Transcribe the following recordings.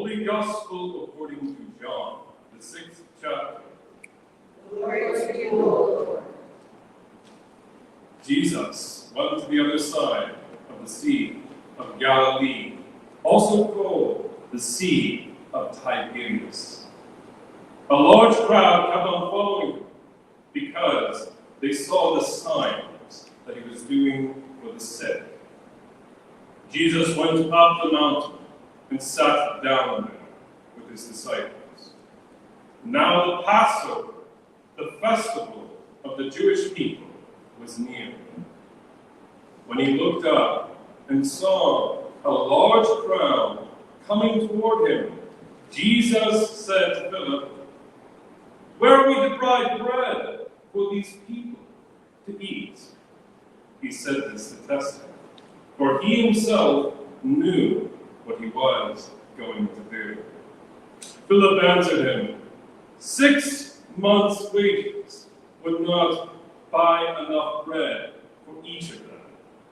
Holy Gospel according to John, the 6th chapter. Glory to you, O Lord. Jesus went to the other side of the Sea of Galilee, also called the Sea of Tiberias. A large crowd kept on following him because they saw the signs that he was doing for the sick. Jesus went up the mountain and sat down there with his disciples. Now the Passover, the festival of the Jewish people, was near. When he looked up and saw a large crowd coming toward him, Jesus said to Philip, "Where are we to buy bread for these people to eat?" He said this to test him, for he himself knew what he was going to do. Philip answered him, 6 months' wages would not buy enough bread for each of them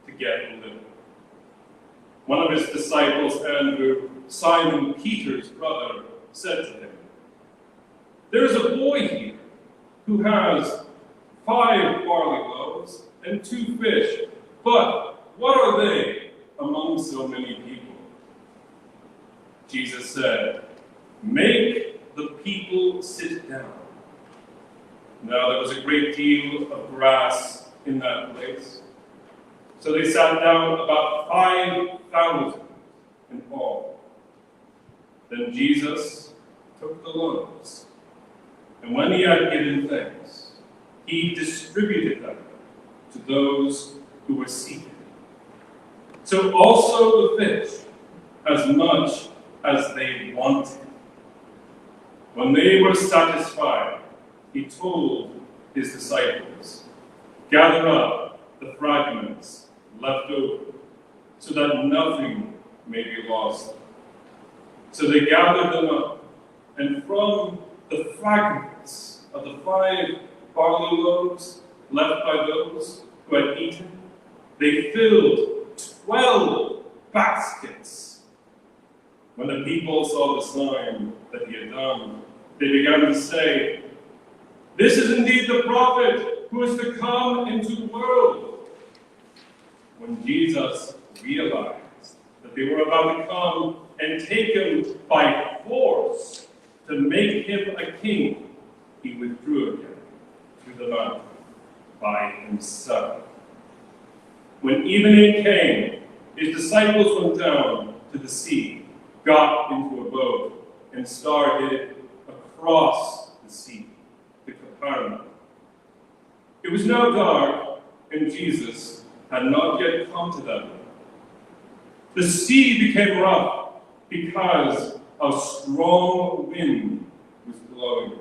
to get a living. One of his disciples, Andrew, Simon Peter's brother, said to him, "There is a boy here who has 5 barley loaves and 2 fish, but what are they among so many people?" Jesus said, "Make the people sit down." Now there was a great deal of grass in that place, so they sat down, about 5,000 in all. Then Jesus took the loaves, and when he had given thanks, he distributed them to those who were seated. So also the fish, as much as they wanted. When they were satisfied, he told his disciples, "Gather up the fragments left over, so that nothing may be lost." So they gathered them up, and from the fragments of the 5 barley loaves left by those who had eaten, they filled 12 baskets. When the people saw the sign that he had done, they began to say, "This is indeed the prophet who is to come into the world." When Jesus realized that they were about to come and take him by force to make him a king, he withdrew again to the mountain by himself. When evening came, his disciples went down to the sea, got into a boat, and started across the sea to Capernaum. It was now dark, and Jesus had not yet come to them. The sea became rough because a strong wind was blowing.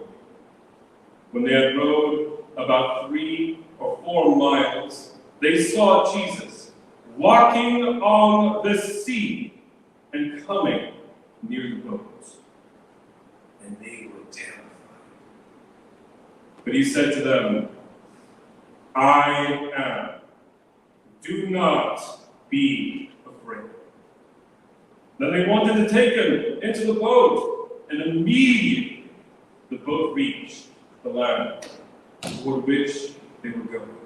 When they had rowed about 3 or 4 miles, they saw Jesus walking on the sea and coming near the boat. And they were terrified. But he said to them, "I am. Do not be afraid." Then they wanted to take him into the boat, and immediately the boat reached the land toward which they were going.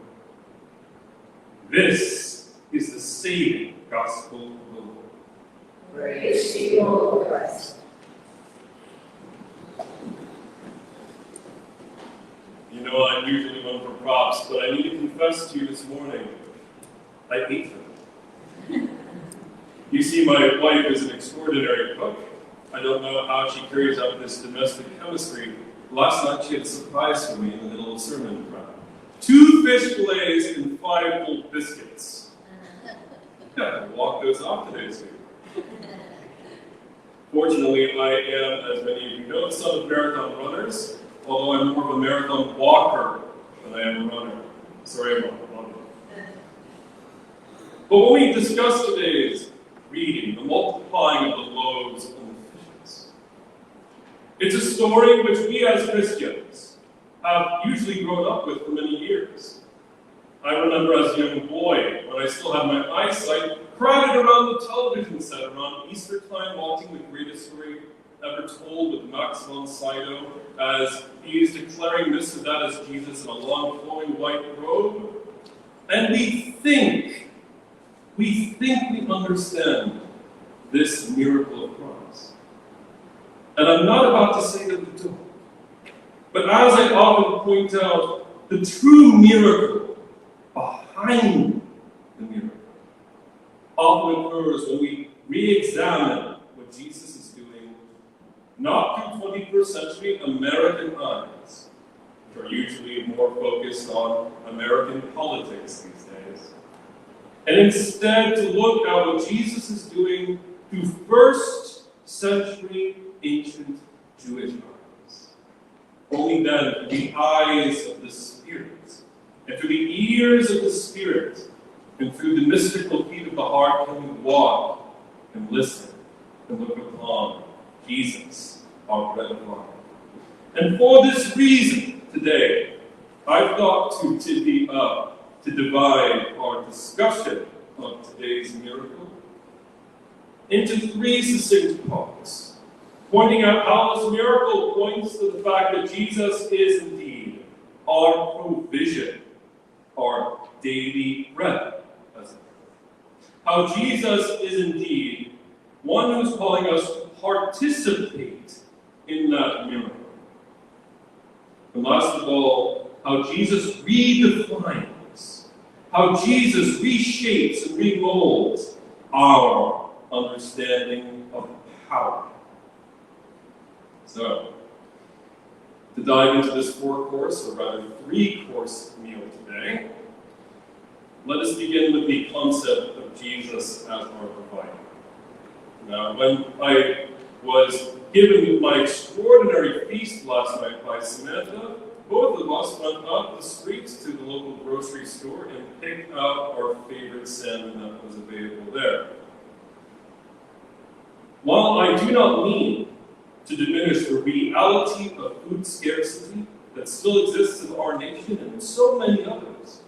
This is the saving gospel of the Lord. Praise to you, O Christ. You know, I'm usually one for props, but I need to confess to you this morning, I ate them. You see, my wife is an extraordinary cook. I don't know how she carries out this domestic chemistry. Last night she had a surprise for me in the middle of sermon prep. 2 fish fillets and 5 full biscuits. Yeah, walk those off today, too. Fortunately, I am, as many of you know, son of marathon runners, although I'm more of a marathon walker than I am a runner. Sorry, I'm a runner. But when we discuss today's reading, the multiplying of the loaves and the fishes, it's a story which we as Christians have usually grown up with for many years. I remember as a young boy, when I still had my eyesight, crowded around the television set around Easter time, watching the greatest story ever told with Max von Sydow as he is declaring this and that as Jesus in a long flowing white robe. And we think we understand this miracle of Christ. And I'm not about to say that we don't. But as I often point out, the true miracle behind the miracle often occurs when we re-examine what Jesus is doing, not through 21st century American eyes, which are usually more focused on American politics these days, and instead to look at what Jesus is doing through first century ancient Jewish eyes. Only then, through the eyes of the Spirit, and through the ears of the Spirit, and through the mystical feet of the heart, can we walk and listen and look upon Jesus, our bread of life. And for this reason, today, I thought to divvy up, to divide our discussion of today's miracle into three succinct parts, pointing out how this miracle points to the fact that Jesus is indeed our provision, our daily bread. How Jesus is indeed one who's calling us to participate in that miracle. And last of all, how Jesus redefines, how Jesus reshapes and remolds our understanding of power. So, to dive into this four-course, or rather three-course meal today, let us begin with the concept of Jesus as our provider. Now, when I was given my extraordinary feast last night by Samantha, both of us went up the streets to the local grocery store and picked out our favorite salmon that was available there. While I do not mean to diminish the reality of food scarcity that still exists in our nation and in so many others,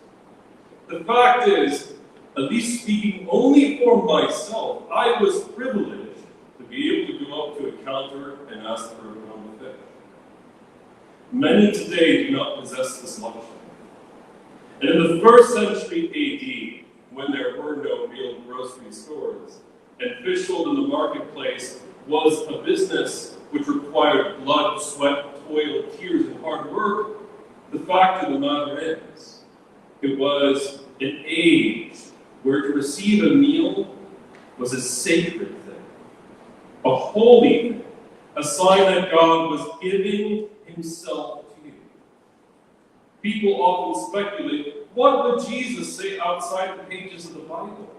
the fact is, at least speaking only for myself, I was privileged to be able to go up to a counter and ask for a pound of fish. Many today do not possess this luxury. And in the 1st century AD, when there were no real grocery stores, and fish sold in the marketplace was a business which required blood, sweat, toil, tears, and hard work, the fact of the matter is, it was an age where to receive a meal was a sacred thing, a holy thing, a sign that God was giving himself to you. People often speculate, what would Jesus say outside the pages of the Bible?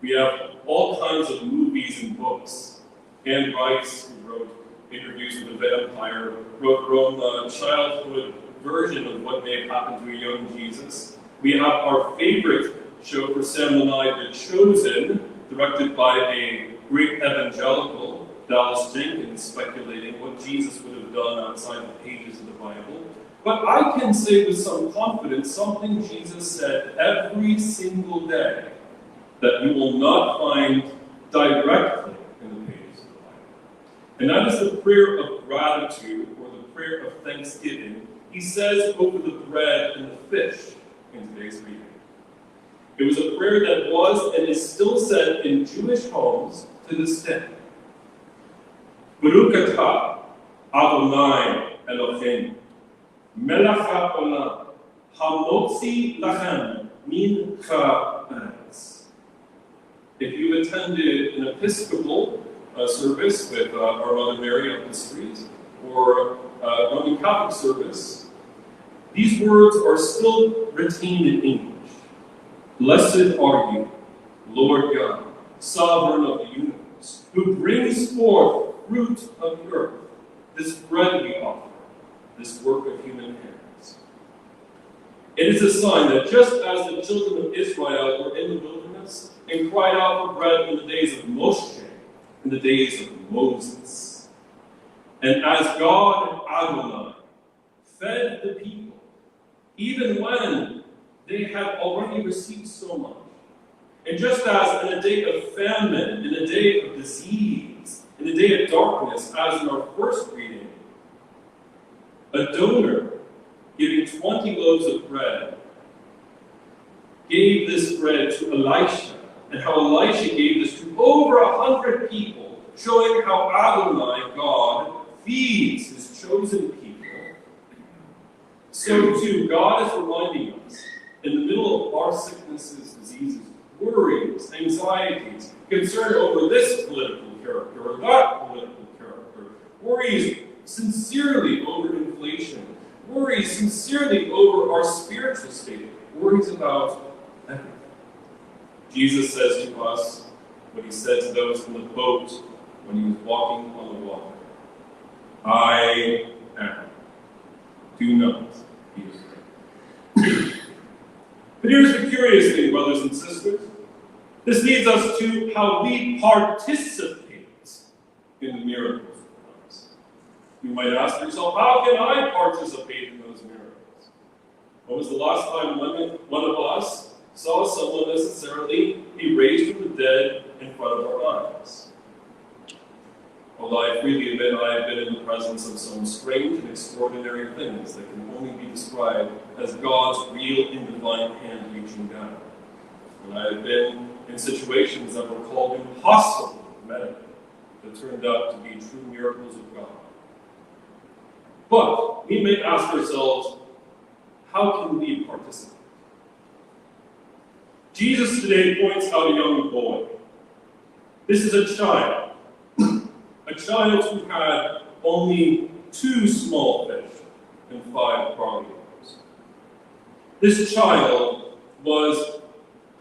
We have all kinds of movies and books. Anne Rice, who wrote Interviews with a Vampire, wrote her own childhood version of what may have happened to a young Jesus. We have our favorite show for Sam and I, The Chosen, directed by a great evangelical, Dallas Jenkins, speculating what Jesus would have done outside the pages of the Bible. But I can say with some confidence something Jesus said every single day that you will not find directly in the pages of the Bible. And that is the prayer of gratitude, or the prayer of thanksgiving. He says over the bread and the fish in today's reading. It was a prayer that was and is still said in Jewish homes to this day. Baruch atah Adonai Eloheinu, melech haolam, hamotzi lachem min ha'aretz. If you attended an Episcopal service with our Mother Mary up the street, or a Roman Catholic service, these words are still retained in English. Blessed are you, Lord God, sovereign of the universe, who brings forth fruit of the earth, this bread we offer, this work of human hands. It is a sign that just as the children of Israel were in the wilderness and cried out for bread in the days of Moshe, in the days of Moses, and as God and Adonai fed the people, even when they had already received so much, And just as in a day of famine, in a day of disease, in a day of darkness, as in our first reading, a donor giving 20 loaves of bread gave this bread to Elisha, and how Elisha gave this to over 100 people, showing how Adonai, God, feeds his chosen people. So too, God is reminding us, in the middle of our sicknesses, diseases, worries, anxieties, concern over this political character or that political character, worries sincerely over inflation, worries sincerely over our spiritual state, worries about everything. Jesus says to us what he said to those in the boat when he was walking on the water, I am. Do not be afraid. But here's the curious thing, brothers and sisters. This leads us to how we participate in the miracles of Christ. You might ask yourself, how can I participate in those miracles? When was the last time one of us saw someone necessarily be raised from the dead in front of our eyes? Although I freely admit I have been in the presence of some strange and extraordinary things that can only be described as God's real and divine hand reaching down. And I have been in situations that were called impossible medically, that turned out to be true miracles of God. But we may ask ourselves, how can we participate? Jesus today points out a young boy. This is a child who had only 2 small fish and 5 barley loaves. This child was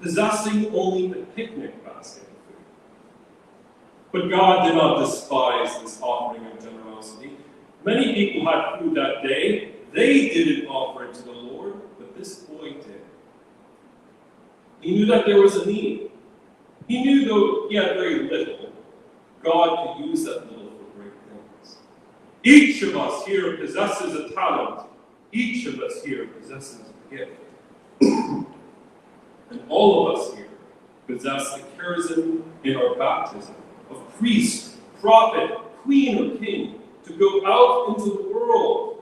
possessing only a picnic basket of food. But God did not despise this offering of generosity. Many people had food that day. They didn't offer it to the Lord, but this boy did. He knew that there was a need. He knew, though he had very little, God could use that little for great things. Each of us here possesses a talent. Each of us here possesses a gift. And all of us here possess the charism in our baptism of priest, prophet, queen, or king, to go out into the world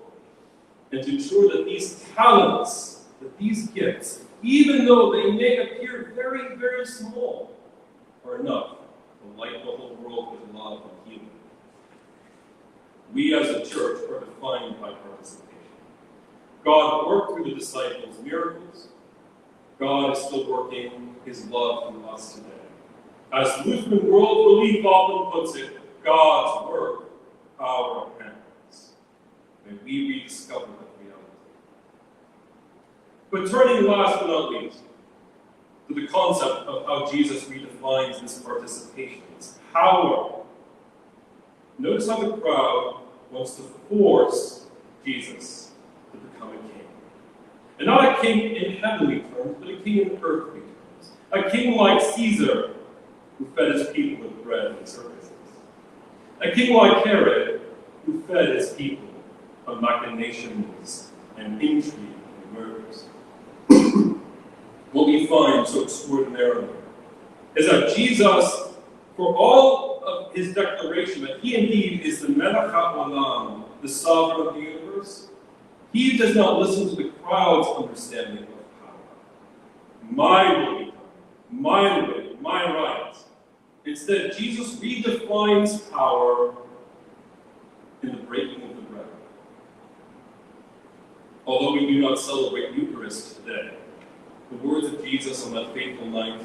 and to ensure that these talents, that these gifts, even though they may appear very, very small, are enough to light the whole world with love and healing. We as a church are defined by participation. God worked through the disciples' miracles. God is still working his love through us today. As Lutheran World Relief often puts it, God's work, our hands. May we rediscover that reality. But turning last but not least to the concept of how Jesus redefines this participation, this power. Notice how the crowd wants to force Jesus to become a king. And not a king in heavenly terms, but a king in earthly terms. A king like Caesar, who fed his people with bread and circuses. A king like Herod, who fed his people on machinations and intrigue and murders. What we find so extraordinarily is that Jesus, for all of his declaration that he indeed is the Melech HaOlam, the sovereign of the universe, he does not listen to the crowd's understanding of power. My will be done, my way, my right. Instead, Jesus redefines power in the breaking of the bread. Although we do not celebrate Eucharist today, the words of Jesus on that fateful night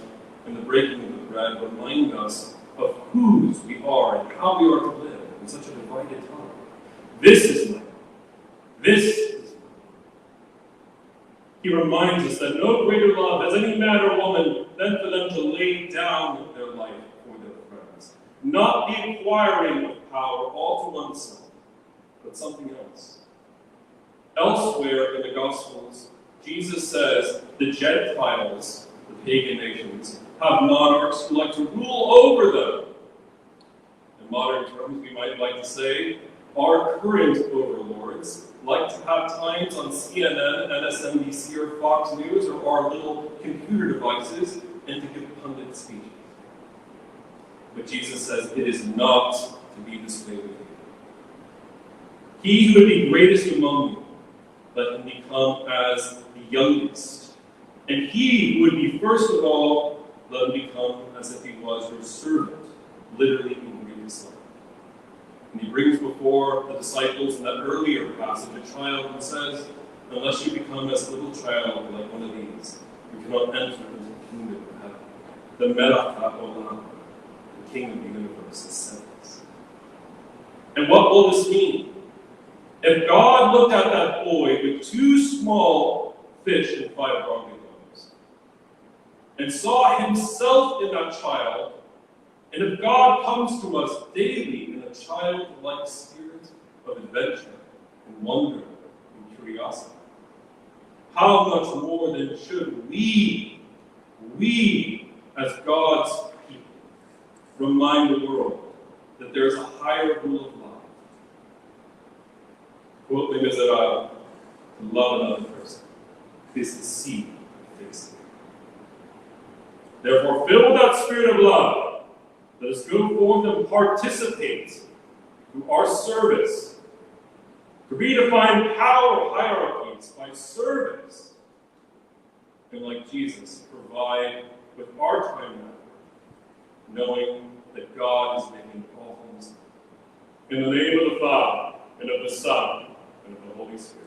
and the breaking of the bread remind us of whose we are and how we are to live in such a divided time. This is life. This is life. He reminds us that no greater love has any man or woman than for them to lay down their life for their friends. Not the acquiring of power all to oneself, but something else. Elsewhere in the Gospels, Jesus says the Gentiles, the pagan nations, have monarchs who like to rule over them. In modern terms, we might like to say, our current overlords like to have times on CNN, MSNBC, or Fox News, or our little computer devices, and to pundit speeches. But Jesus says it is not to be this way with you. He who would be greatest among you, let him become as the youngest. And he who would be first of all, let him become as if he was your servant, literally in greatest love. And he brings before the disciples in that earlier passage a child and says, unless you become as a little child like one of these, you cannot enter into the kingdom of heaven. The Melech Olam, the King of the universe, is sent. And what will this mean? If God looked at that boy with 2 small fish and 5 barley loaves, and saw himself in that child, and if God comes to us daily in a childlike spirit of adventure and wonder and curiosity, how much more then should we as God's people, remind the world that there is a higher rule of life. Quote the Miserable, to love another person is the seed of faith. Therefore, fill with that spirit of love. Let us go forth and participate through our service to redefine power hierarchies by service. And like Jesus, provide with our time now, knowing that God is making all things. In the name of the Father, and of the Son, and of the Holy Spirit.